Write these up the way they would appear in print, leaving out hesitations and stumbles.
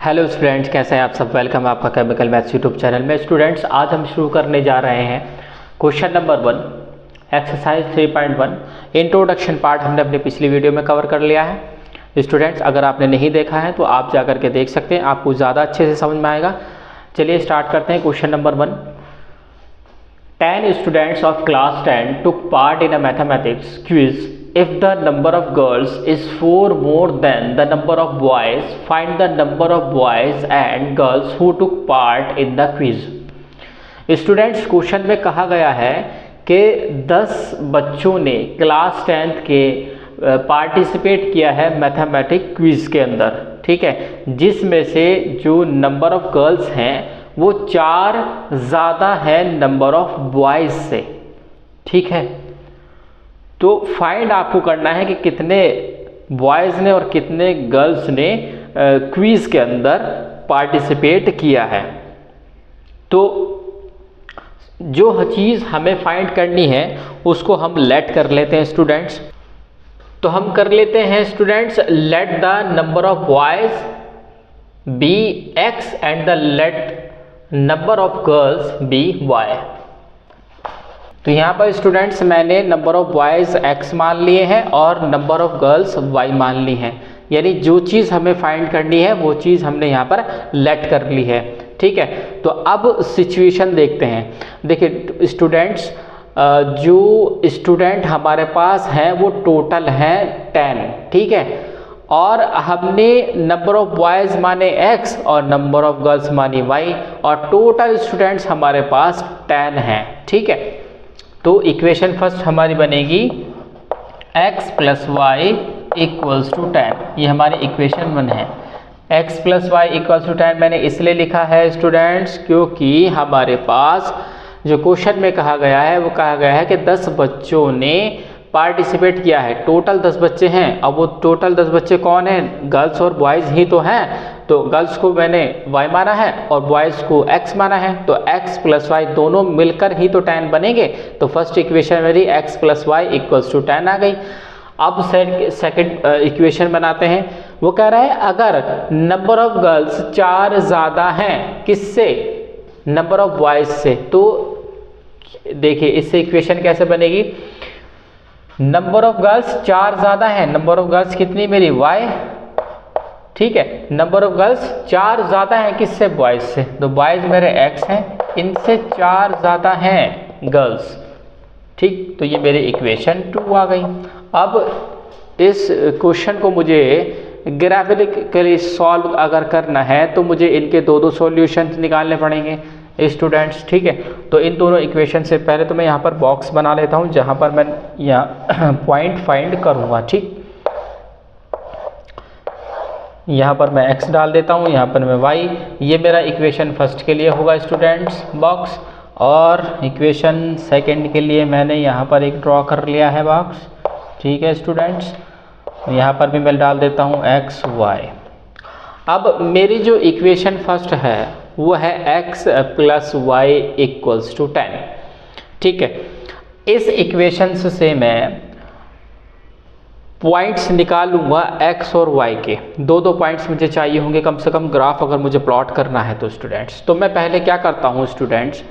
Hello students, कैसे हैं आप सब। वेलकम है आपका केमिकल मैथ्स यूट्यूब चैनल में। स्टूडेंट्स, आज हम शुरू करने जा रहे हैं question number 1 exercise 3.1 introduction part. हमने अपनी पिछली वीडियो में कवर कर लिया है। स्टूडेंट्स, अगर आपने नहीं देखा है तो आप जा करके देख सकते हैं, आपको ज़्यादा अच्छे से समझ में आएगा। चलिए स्टार्ट करते हैं। Question number 1, 10 students of class 10 took part in a mathematics quiz. If the number of girls is 4 more than the number of boys, find the number of boys and girls who took part in the quiz. Students, question में कहा गया है कि 10 बच्चों ने class 10th के participate किया है मैथमेटिक्स क्विज के अंदर, ठीक है, जिसमें से जो नंबर ऑफ गर्ल्स हैं वो 4 ज़्यादा है नंबर ऑफ बॉयज़ से, ठीक है। तो फाइंड आपको करना है कि कितने बॉयज़ ने और कितने गर्ल्स ने क्विज़ के अंदर पार्टिसिपेट किया है। तो जो चीज़ हमें फाइंड करनी है उसको हम लेट कर लेते हैं स्टूडेंट्स। तो हम कर लेते हैं students, let the number of boys be x and the let number of girls be y. तो यहाँ पर स्टूडेंट्स मैंने नंबर ऑफ बॉयज़ x मान लिए हैं और नंबर ऑफ गर्ल्स y मान ली हैं, यानी जो चीज़ हमें फाइंड करनी है वो चीज़ हमने यहाँ पर लेट कर ली है, ठीक है। तो अब सिचुएशन देखते हैं। देखिए स्टूडेंट्स, जो स्टूडेंट हमारे पास हैं वो टोटल हैं 10, ठीक है, और हमने नंबर ऑफ बॉयज़ माने x और नंबर ऑफ गर्ल्स मानी y, और टोटल स्टूडेंट्स हमारे पास 10 हैं, ठीक है। तो इक्वेशन फर्स्ट हमारी बनेगी x plus y equals to 10। ये हमारी इक्वेशन 1 है। x plus y equals to 10 मैंने इसलिए लिखा है स्टूडेंट्स क्योंकि हमारे पास जो क्वेश्चन में कहा गया है वो कहा गया है कि 10 बच्चों ने पार्टिसिपेट किया है। टोटल 10 बच्चे हैं। अब वो टोटल 10 बच्चे कौन हैं? गर्ल्स और बॉयज़ ही तो हैं। तो गर्ल्स को मैंने y माना है और बॉयज़ को x माना है, तो x प्लस वाई दोनों मिलकर ही तो 10 बनेंगे। तो फर्स्ट इक्वेशन मेरी x plus y equals to 10 आ गई। अब सेकंड इक्वेशन बनाते हैं। वो कह रहा है अगर नंबर ऑफ गर्ल्स 4 ज़्यादा हैं किससे? नंबर ऑफ बॉयज़ से। तो देखिए इससे इक्वेशन कैसे बनेगी? नंबर ऑफ गर्ल्स 4 ज़्यादा है, नंबर ऑफ गर्ल्स कितनी मेरी y, ठीक है। नंबर ऑफ गर्ल्स 4 ज़्यादा है किससे? बॉयज़ से। तो बॉयज़ मेरे x हैं, इनसे 4 ज़्यादा हैं गर्ल्स, ठीक। तो ये मेरी इक्वेशन 2 आ गई। अब इस क्वेश्चन को मुझे ग्राफिकली सॉल्व अगर करना है तो मुझे इनके दो सॉल्यूशन निकालने पड़ेंगे स्टूडेंट्स, ठीक है। तो इन दोनों इक्वेशन से पहले तो मैं यहाँ पर बॉक्स बना लेता हूँ जहाँ पर मैं यहाँ पॉइंट फाइंड करूँगा, ठीक। यहाँ पर मैं x डाल देता हूँ, यहाँ पर मैं y। ये मेरा इक्वेशन फर्स्ट के लिए होगा स्टूडेंट्स बॉक्स, और इक्वेशन सेकंड के लिए मैंने यहाँ पर एक ड्रॉ कर लिया है बॉक्स, ठीक है स्टूडेंट्स। यहाँ पर भी मैं डाल देता हूँ x y। अब मेरी जो इक्वेशन फर्स्ट है वो है x plus y equals to 10, ठीक है। इस इक्वेशन से मैं पॉइंट्स निकालूंगा x और y के। दो पॉइंट्स मुझे चाहिए होंगे कम से कम, ग्राफ अगर मुझे प्लॉट करना है तो स्टूडेंट्स। तो मैं पहले क्या करता हूँ स्टूडेंट्स,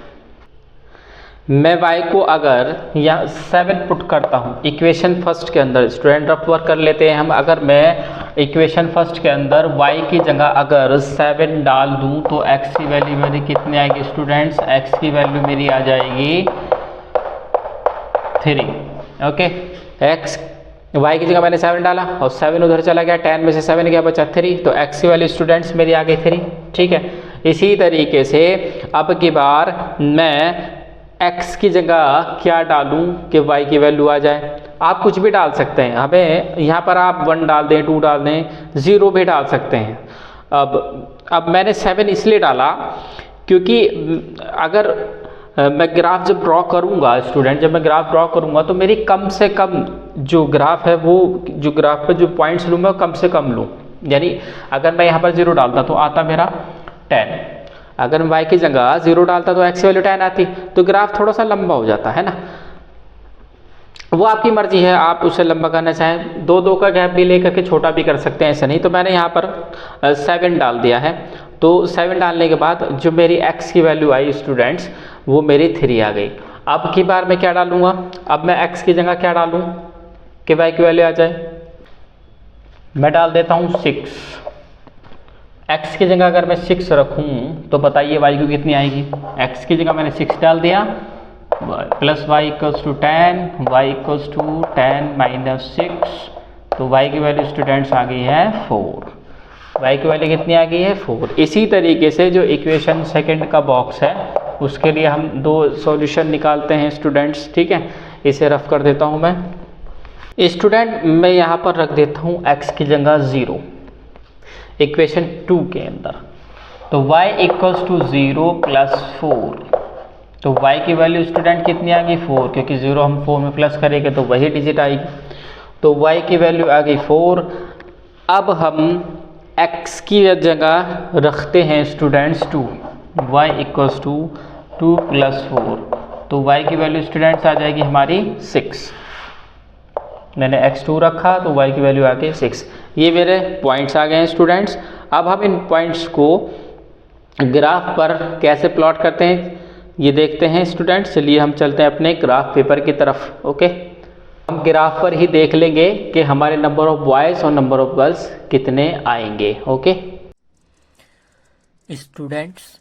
मैं y को अगर यहाँ 7 पुट करता हूँ इक्वेशन फर्स्ट के अंदर। स्टूडेंट रफ वर्क कर लेते हैं हम। अगर मैं इक्वेशन फर्स्ट के अंदर y की जगह अगर 7 डाल दूँ तो x की वैल्यू मेरी कितनी आएगी स्टूडेंट्स? x की वैल्यू मेरी आ जाएगी 3, ओके। y की जगह मैंने 7 डाला और 7 उधर चला गया, 10 में से 7 गया बचा 3, तो x की वैल्यू स्टूडेंट्स मेरी आ गई 3, ठीक है। इसी तरीके से अब की बार मैं x की जगह क्या डालूं कि y की वैल्यू आ जाए? आप कुछ भी डाल सकते हैं। हमें यहाँ पर आप 1 डाल दें, 2 डाल दें, 0 भी डाल सकते हैं। अब मैंने 7 इसलिए डाला क्योंकि अगर मैं ग्राफ जब ड्रॉ करूँगा स्टूडेंट, जब मैं ग्राफ ड्रॉ करूँगा तो मेरी कम से कम जो ग्राफ है वो जो ग्राफ पे जो पॉइंट्स लूँ मैं कम से कम लूँ। यानी अगर मैं यहाँ पर 0 डालता तो आता मेरा 10, अगर मैं y की जगह 0 डालता तो x की वैल्यू 10 आती, तो ग्राफ थोड़ा सा लंबा हो जाता है ना। वो आपकी मर्जी है, आप उसे लंबा करना चाहें, दो दो का गैप भी लेकर के छोटा भी कर सकते हैं, ऐसा नहीं। तो मैंने यहाँ पर 7 डाल दिया है। तो 7 डालने के बाद जो मेरी x की वैल्यू आई स्टूडेंट्स, वो मेरी 3 आ गई। अब की बार मैं क्या डालूंगा, अब मैं x की जगह क्या डालूं कि y की वैल्यू आ जाए, मैं डाल देता हूँ 6। x की जगह अगर मैं 6 रखूँ तो बताइए y की कितनी आएगी। x की जगह मैंने 6 डाल दिया, plus y equals to 10, y equals to 10 minus 6, तो y की वैल्यू स्टूडेंट्स आ गई है 4। y की वैल्यू कितनी आ गई है 4। इसी तरीके से जो इक्वेशन सेकंड का बॉक्स है उसके लिए हम दो सॉल्यूशन निकालते हैं स्टूडेंट्स, ठीक है। इसे रफ कर देता हूँ मैं स्टूडेंट, मैं यहाँ पर रख देता हूँ x की जगह 0 इक्वेशन 2 के अंदर, तो y इक्वल्स टू 0 प्लस 4, तो y की वैल्यू स्टूडेंट कितनी आ गई 4, क्योंकि 0 हम 4 में प्लस करेंगे तो वही डिजिट आएगी, तो y की वैल्यू आ गई 4। अब हम x की जगह रखते हैं students 2, y equals to 2 plus 4, तो y की वैल्यू स्टूडेंट्स आ जाएगी हमारी 6। मैंने x2 रखा तो y की वैल्यू आ गई 6। ये मेरे पॉइंट्स आ गए हैं स्टूडेंट्स। अब हम इन पॉइंट्स को ग्राफ पर कैसे प्लॉट करते हैं ये देखते हैं स्टूडेंट्स। चलिए हम चलते हैं अपने ग्राफ पेपर की तरफ। ओके, हम ग्राफ पर ही देख लेंगे कि हमारे नंबर ऑफ बॉयज़ और नंबर ऑफ गर्ल्स कितने आएंगे। ओके स्टूडेंट्स,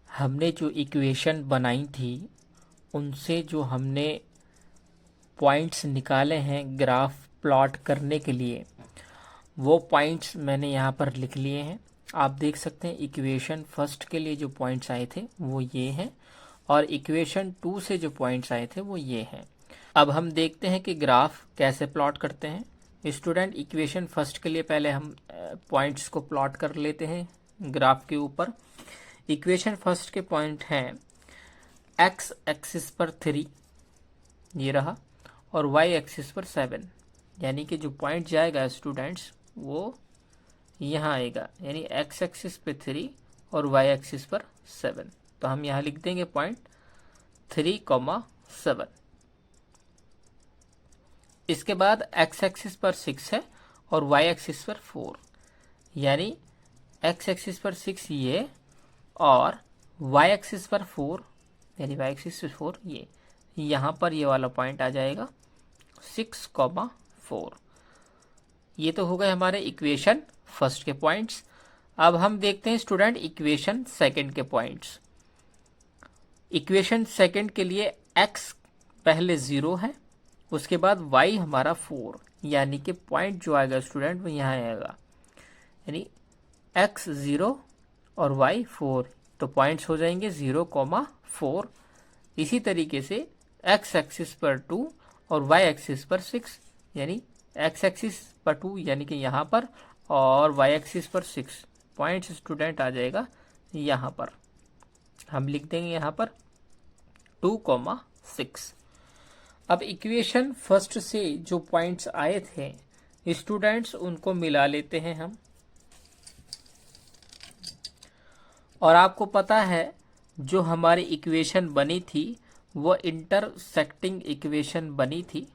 हमने जो इक्वेशन बनाई थी उनसे जो हमने पॉइंट्स निकाले हैं ग्राफ प्लॉट करने के लिए, वो पॉइंट्स मैंने यहाँ पर लिख लिए हैं। आप देख सकते हैं इक्वेशन फर्स्ट के लिए जो पॉइंट्स आए थे वो ये हैं, और इक्वेशन 2 से जो पॉइंट्स आए थे वो ये हैं। अब हम देखते हैं कि ग्राफ कैसे प्लॉट करते हैं। स्टूडेंट, इक्वेशन फर्स्ट के लिए पहले हम पॉइंट्स को प्लॉट कर लेते हैं ग्राफ के ऊपर। इक्वेशन फर्स्ट के पॉइंट हैं x एक्सिस पर 3, ये रहा, और y एक्सिस पर 7, यानी कि जो पॉइंट जाएगा स्टूडेंट्स वो यहाँ आएगा, यानी x एक्सिस पे 3 और y एक्सिस पर 7। तो हम यहाँ लिख देंगे पॉइंट 3,7। इसके बाद x एक्सिस पर 6 है और y एक्सिस पर 4, यानी x एक्सिस पर 6 ये और y एक्सिस पर 4, यानी y एक्सिस पर 4 ये, यहाँ पर ये वाला पॉइंट आ जाएगा 6,4। ये तो हो गए हमारे इक्वेशन फर्स्ट के पॉइंट्स। अब हम देखते हैं स्टूडेंट इक्वेशन सेकंड के पॉइंट्स। इक्वेशन सेकंड के लिए x पहले 0 है, उसके बाद y हमारा 4, यानी कि पॉइंट जो आएगा स्टूडेंट वो यहाँ आएगा, यानी x 0 और y 4, तो पॉइंट्स हो जाएंगे 0,4। इसी तरीके से x एक्सिस पर 2 और y एक्सिस पर 6, यानी x एक्सिस पर 2 यानी कि यहाँ पर, और y एक्सिस पर 6, पॉइंट्स स्टूडेंट आ जाएगा यहाँ पर। हम लिख देंगे यहाँ पर 2,6। अब इक्वेशन फर्स्ट से जो पॉइंट्स आए थे स्टूडेंट्स उनको मिला लेते हैं हम। और आपको पता है जो हमारी इक्वेशन बनी थी वो इंटरसेक्टिंग इक्वेशन बनी थी।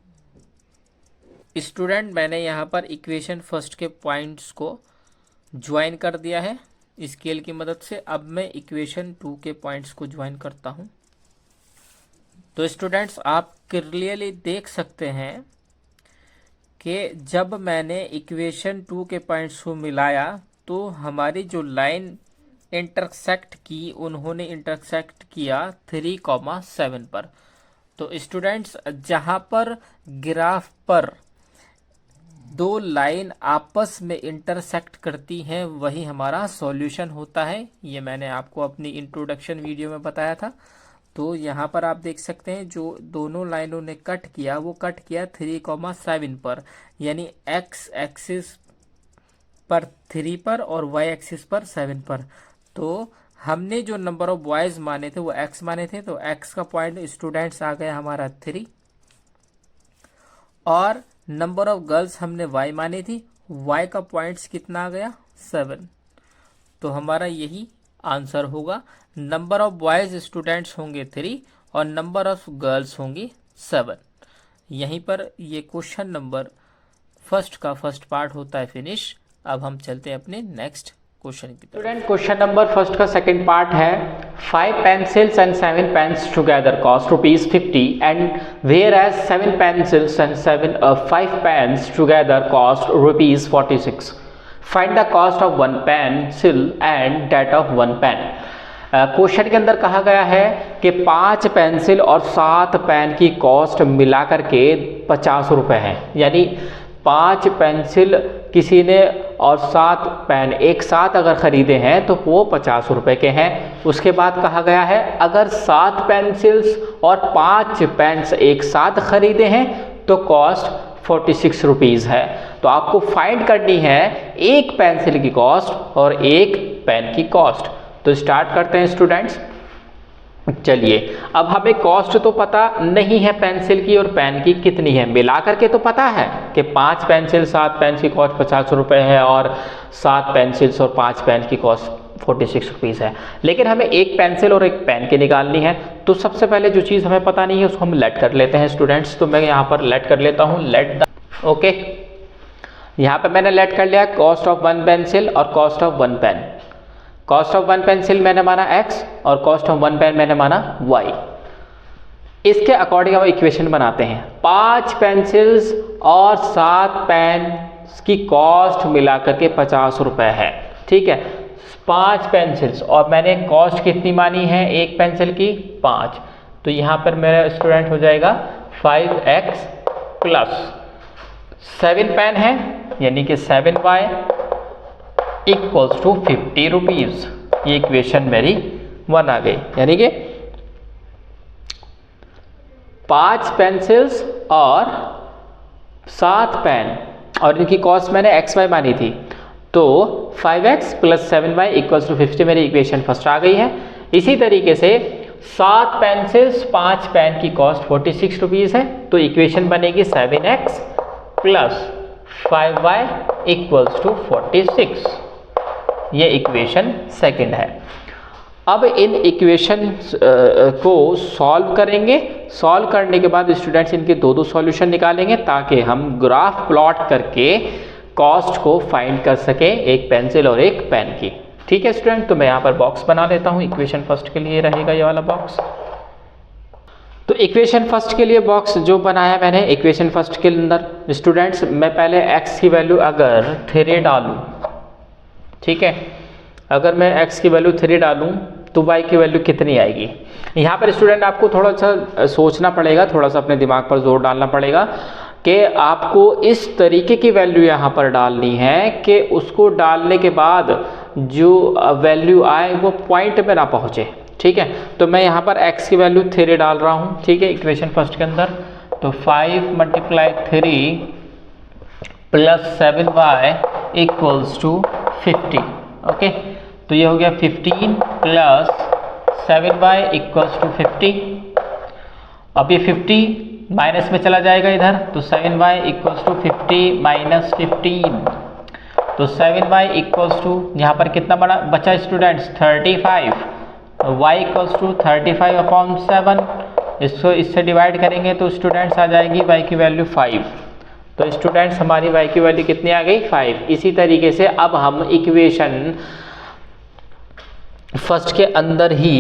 स्टूडेंट, मैंने यहाँ पर इक्वेशन फर्स्ट के पॉइंट्स को ज्वाइन कर दिया है स्केल की मदद से। अब मैं इक्वेशन 2 के पॉइंट्स को ज्वाइन करता हूँ। तो स्टूडेंट्स, आप क्लियरली देख सकते हैं कि जब मैंने इक्वेशन 2 के पॉइंट्स को मिलाया तो हमारी जो लाइन इंटरसेक्ट की, उन्होंने इंटरसेक्ट किया 3,7 पर। तो स्टूडेंट्स, जहां पर ग्राफ पर दो लाइन आपस में इंटरसेक्ट करती हैं वही हमारा सॉल्यूशन होता है। ये मैंने आपको अपनी इंट्रोडक्शन वीडियो में बताया था। तो यहाँ पर आप देख सकते हैं जो दोनों लाइनों ने कट किया वो कट किया 3,7 पर, यानी x एक्सिस पर 3 पर और y एक्सिस पर 7 पर। तो हमने जो नंबर ऑफ बॉयज माने थे वो x माने थे, तो x का पॉइंट स्टूडेंट्स आ गया हमारा 3, और नंबर ऑफ गर्ल्स हमने y मानी थी, y का पॉइंट्स कितना आ गया 7। तो हमारा यही आंसर होगा। नंबर ऑफ बॉयज स्टूडेंट्स होंगे 3 और नंबर ऑफ गर्ल्स होंगी 7। यहीं पर ये क्वेश्चन नंबर फर्स्ट का फर्स्ट पार्ट होता है फिनिश। अब हम चलते हैं अपने नेक्स्ट क्वेश्चन की तरफ। स्टूडेंट क्वेश्चन नंबर फर्स्ट का सेकंड पार्ट है 5 pencils and 7 pens together cost ₹50 and whereas 7 pencils and 5 pens together cost ₹46. Find the cost of 1 pencil and that of 1 pen. Question के अंदर कहा गया है कि 5 पेंसिल और 7 पेन की कॉस्ट मिला करके 50 रुपये है। यानी 5 पेंसिल किसी ने और 7 पेन एक साथ अगर ख़रीदे हैं तो वो 50 रुपये के हैं। उसके बाद कहा गया है अगर 7 पेंसिल्स और 5 पेन्स एक साथ ख़रीदे हैं तो कॉस्ट 46 रुपीज़ है। तो आपको फाइंड करनी है एक पेंसिल की कॉस्ट और एक पेन की कॉस्ट। तो स्टार्ट करते हैं स्टूडेंट्स। चलिए, अब हमें कॉस्ट तो पता नहीं है पेंसिल की और पेन की कितनी है, मिला करके तो पता है कि 5 पेंसिल 7 पेन की कॉस्ट 50 रुपये है और 7 पेंसिल्स और 5 पेन की कॉस्ट 46 रुपीज़ है। लेकिन हमें एक पेंसिल और एक पेन की निकालनी है। तो सबसे पहले जो चीज़ हमें पता नहीं है उसको हम लेट कर लेते हैं स्टूडेंट्स। तो मैं यहाँ पर लेट कर लेता हूँ, लेट द ओके। यहाँ पर मैंने लेट कर लिया कॉस्ट ऑफ 1 पेंसिल और cost of 1 pen. Cost of 1 pencil मैंने माना x और कॉस्ट ऑफ 1 पेन मैंने माना y। इसके अकॉर्डिंग हम इक्वेशन बनाते हैं। 5 पेंसिल्स और 7 पेन की कॉस्ट मिला करके 50 रुपये है, ठीक है। 5 पेंसिल्स और मैंने कॉस्ट कितनी मानी है एक पेंसिल की 5। तो यहाँ पर मेरा स्टूडेंट हो जाएगा 5x प्लस 7 पेन है यानी कि 7y इक्वल्स टू 50 रुपीज़। ये इक्वेशन मेरी 1 आ गई। यानी कि 5 पेंसिल्स और 7 पेन और इनकी कॉस्ट मैंने XY मानी थी। तो 5x plus 7y equals to 50 मेरी इक्वेशन फर्स्ट आ गई है। इसी तरीके से 7 पेंसिल्स 5 पेन की कॉस्ट 46 रुपीज़ है। तो इक्वेशन बनेगी 7x plus 5y equals to 46। ये इक्वेशन सेकंड है। अब इन इक्वेशन को सॉल्व करेंगे। सॉल्व करने के बाद स्टूडेंट्स इनके दो सॉल्यूशन निकालेंगे ताकि हम ग्राफ प्लॉट करके कॉस्ट को फाइंड कर सके एक पेंसिल और एक पेन की। ठीक है स्टूडेंट, तो मैं यहाँ पर बॉक्स बना लेता हूँ। इक्वेशन फर्स्ट के लिए रहेगा ये वाला बॉक्स। तो इक्वेशन फर्स्ट के लिए बॉक्स जो बनाया मैंने, इक्वेशन फर्स्ट के अंदर स्टूडेंट्स मैं पहले x की वैल्यू अगर 3 डालूँ, ठीक है, अगर मैं x की वैल्यू 3 डालूं तो y की वैल्यू कितनी आएगी। यहाँ पर स्टूडेंट आपको थोड़ा सा सोचना पड़ेगा, थोड़ा सा अपने दिमाग पर जोर डालना पड़ेगा कि आपको इस तरीके की वैल्यू यहाँ पर डालनी है कि उसको डालने के बाद जो वैल्यू आए वो पॉइंट में ना पहुँचे। ठीक है, तो मैं यहाँ पर x की वैल्यू 3 डाल रहा हूँ, ठीक है, इक्वेशन फर्स्ट के अंदर। तो 5 × 3 plus 7y equals to 50। Okay, तो ये हो गया 15 प्लस 7y इक्वल्स टू 50। अब ये 50 माइनस में चला जाएगा इधर, तो 7y इक्वल्स टू 50 माइनस 15। तो 7y इक्वल्स टू यहाँ पर कितना बड़ा बचा स्टूडेंट्स 35। y equals to 35/7। इसको इससे डिवाइड करेंगे तो स्टूडेंट्स आ जाएगी y की वैल्यू 5। तो स्टूडेंट्स हमारी y की वैल्यू कितनी आ गई 5। इसी तरीके से अब हम इक्वेशन फर्स्ट के अंदर ही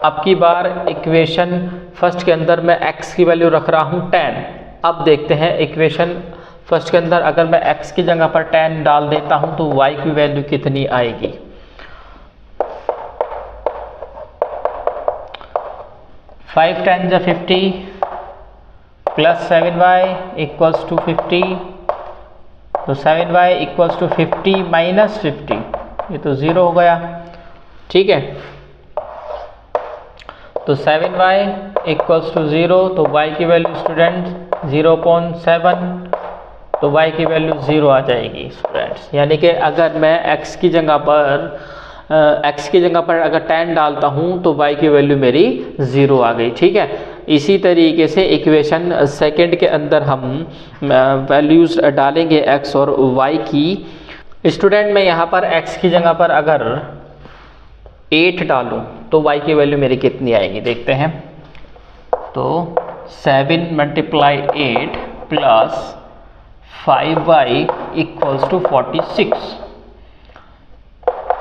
अब की बार इक्वेशन फर्स्ट के अंदर मैं x की वैल्यू रख रहा हूँ 10। अब देखते हैं इक्वेशन फर्स्ट के अंदर अगर मैं x की जगह पर 10 डाल देता हूँ तो y की वैल्यू कितनी आएगी। 5 10 × 50 प्लस 7y इक्वल्स टू 50। तो 7y इक्वल्स टू 50 माइनस 50, ये तो 0 हो गया। ठीक है, तो 7y इक्वल्स टू 0, तो y की वैल्यू स्टूडेंट 0.7, तो y की वैल्यू 0 आ जाएगी स्टूडेंट्स। यानी कि अगर मैं x की जगह पर अगर 10 डालता हूँ तो y की वैल्यू मेरी 0 आ गई। ठीक है, इसी तरीके से इक्वेशन सेकंड के अंदर हम वैल्यूज़ डालेंगे x और y की। स्टूडेंट मैं यहाँ पर x की जगह पर अगर 8 डालूँ तो y की वैल्यू मेरी कितनी आएगी देखते हैं। तो 7 multiply 8 plus 5y equals to 46,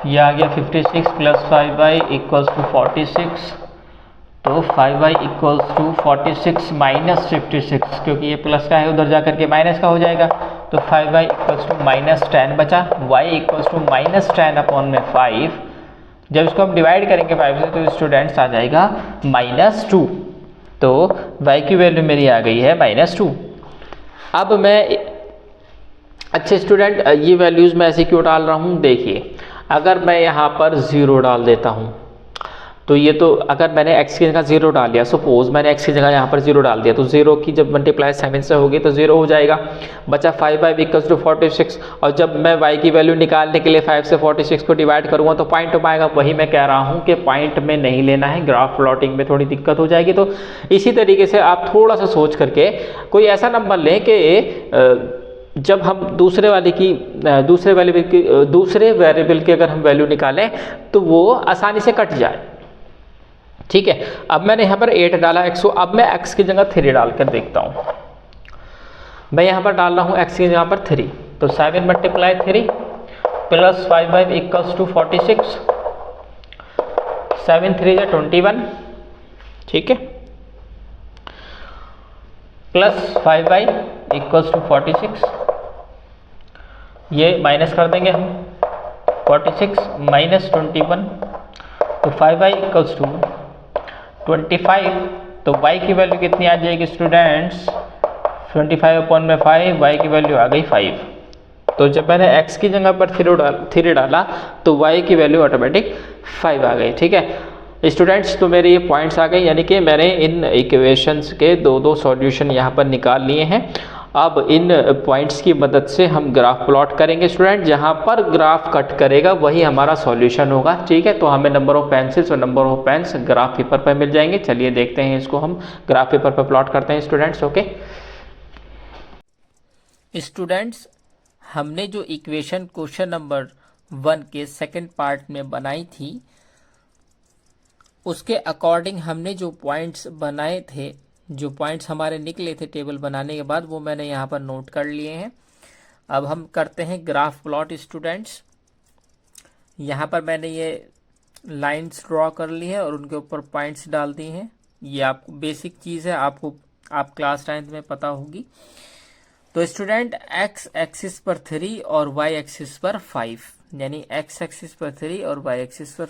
यह आ गया 56 प्लस 5y इक्वल्स टू 46। तो 5y इक्वल्स टू 46 माइनस 56, क्योंकि ये प्लस का है उधर जा करके माइनस का हो जाएगा, तो 5y इक्वल्स टू माइनस 10 बचा, y equals to minus 10 upon में 5। जब इसको हम डिवाइड करेंगे 5 से तो स्टूडेंट्स आ जाएगा -2, तो y की वैल्यू मेरी आ गई है -2। अब मैं अच्छे स्टूडेंट ये वैल्यूज़ मैं ऐसे क्यों डाल रहा हूँ, देखिए अगर मैं यहाँ पर 0 डाल देता हूँ तो ये तो अगर मैंने x की जगह 0 डाल दिया, सपोज मैंने x की जगह यहाँ पर 0 डाल दिया, तो 0 की जब मल्टीप्लाई 7 से होगी तो 0 हो जाएगा, बचा 5y इक्वल्स टू 46। और जब मैं y की वैल्यू निकालने के लिए 5 से 46 को डिवाइड करूँगा तो पॉइंट हो पाएगा। वही मैं कह रहा हूँ कि पॉइंट में नहीं लेना है, ग्राफ प्लॉटिंग में थोड़ी दिक्कत हो जाएगी। तो इसी तरीके से आप थोड़ा सा सोच करके कोई ऐसा नंबर लें कि जब हम दूसरे वेरिएबल की अगर हम वैल्यू निकालें तो वो आसानी से कट जाए। ठीक है, अब मैंने यहाँ पर 8 डाला x को, अब मैं x की जगह 3 डाल कर देखता हूँ। मैं यहाँ पर डाल रहा हूँ x की जगह पर 3, तो 7 multiply 3 plus 5y equals to 46, 7 3 या 21, ठीक है, प्लस 5y इक्वल्स टू 46, ये माइनस कर देंगे हम, 46 माइनस 21, तो 5y इक्वल्स टू 25। तो y की वैल्यू कितनी आ जाएगी स्टूडेंट्स, 25 अपॉन में 5, y की वैल्यू आ गई 5। तो जब मैंने x की जगह पर 3 डाला तो y की वैल्यू ऑटोमेटिक 5 आ गई। ठीक है स्टूडेंट्स, तो मेरे ये पॉइंट्स आ गए, यानी कि मैंने इन इक्वेशंस के दो सॉल्यूशन यहाँ पर निकाल लिए हैं। अब इन पॉइंट्स की मदद से हम ग्राफ प्लॉट करेंगे स्टूडेंट, जहाँ पर ग्राफ कट करेगा वही हमारा सॉल्यूशन होगा। ठीक है, तो हमें नंबर ऑफ पेंसिल्स और number of pens graph paper पर मिल जाएंगे। चलिए देखते हैं, इसको हम ग्राफ पेपर पर प्लॉट करते हैं स्टूडेंट्स। ओके स्टूडेंट्स, हमने जो इक्वेशन क्वेश्चन नंबर 1 के सेकंड पार्ट में बनाई थी, उसके अकॉर्डिंग हमने जो पॉइंट्स बनाए थे, जो पॉइंट्स हमारे निकले थे टेबल बनाने के बाद, वो मैंने यहाँ पर नोट कर लिए हैं। अब हम करते हैं ग्राफ प्लॉट स्टूडेंट्स। यहाँ पर मैंने ये लाइंस ड्रॉ कर ली है और उनके ऊपर पॉइंट्स डाल दिए हैं। ये आपको बेसिक चीज़ है, आप क्लास 9th में पता होगी। तो स्टूडेंट x एक्सिस पर 3 और y एक्सिस पर 5, यानी x एक्सिस पर 3 और y एक्सिस पर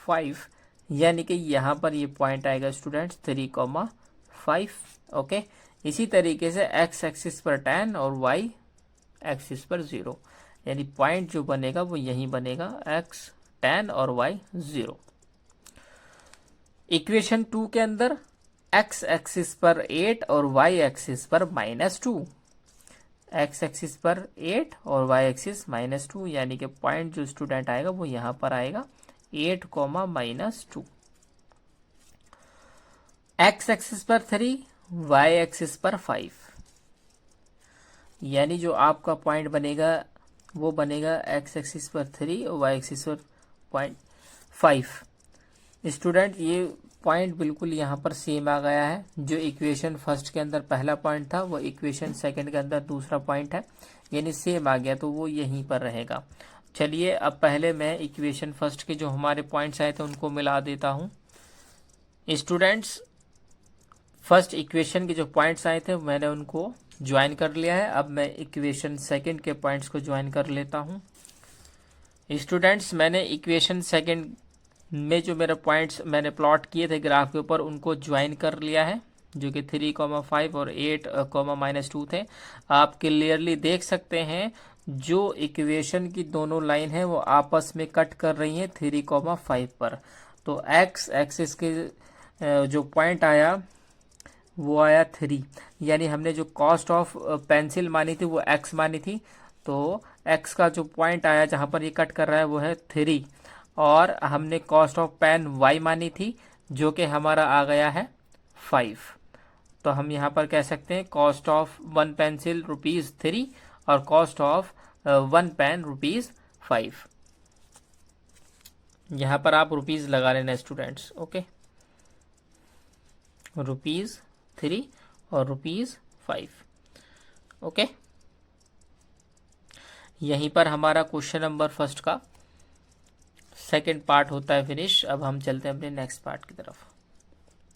5, यानी कि यहाँ पर ये पॉइंट आएगा स्टूडेंट्स 3,5। ओके, इसी तरीके से x एक्सिस पर 10 और y एक्सिस पर 0, यानी पॉइंट जो बनेगा वो यहीं बनेगा, x 10 और y 0। इक्वेशन 2 के अंदर x एक्सिस पर 8 और y एक्सिस पर -2, x एक्सिस पर 8 और y एक्सिस -2, यानी कि पॉइंट जो स्टूडेंट आएगा वो यहाँ पर आएगा 8, -2। x एक्सिस पर 3, y एक्सिस पर 5, यानी जो आपका पॉइंट बनेगा वो बनेगा x एक्सिस पर 3 और y एक्सिस पर 5। स्टूडेंट, ये पॉइंट बिल्कुल यहाँ पर सेम आ गया है। जो इक्वेशन फर्स्ट के अंदर पहला पॉइंट था वो इक्वेशन सेकंड के अंदर दूसरा पॉइंट है, यानी सेम आ गया, तो वो यहीं पर रहेगा। चलिए अब पहले मैं इक्वेशन फर्स्ट के जो हमारे पॉइंट्स आए थे उनको मिला देता हूँ। स्टूडेंट्स, फर्स्ट इक्वेशन के जो पॉइंट्स आए थे मैंने उनको ज्वाइन कर लिया है। अब मैं इक्वेशन सेकंड के पॉइंट्स को ज्वाइन कर लेता हूँ। स्टूडेंट्स, मैंने इक्वेशन सेकंड में जो मेरे पॉइंट्स मैंने प्लॉट किए थे ग्राफ के ऊपर उनको ज्वाइन कर लिया है, जो कि 3,5 और 8, -2 थे। आप क्लियरली देख सकते हैं जो इक्वेशन की दोनों लाइन है वो आपस में कट कर रही हैं 3,5 पर। तो x एक्सिस के जो पॉइंट आया वो आया 3, यानी हमने जो कॉस्ट ऑफ पेंसिल मानी थी वो x मानी थी, तो x का जो पॉइंट आया जहाँ पर ये कट कर रहा है वो है 3, और हमने कॉस्ट ऑफ पेन y मानी थी जो कि हमारा आ गया है 5। तो हम यहाँ पर कह सकते हैं कॉस्ट ऑफ 1 पेंसिल ₹3 और कॉस्ट ऑफ 1 पेन ₹5। यहाँ पर आप रुपीज़ लगा लेना स्टूडेंट्स। ओके, ₹3 और ₹5। ओके, यहीं पर हमारा क्वेश्चन नंबर फर्स्ट का सेकंड पार्ट होता है फिनिश। अब हम चलते हैं अपने नेक्स्ट पार्ट की तरफ।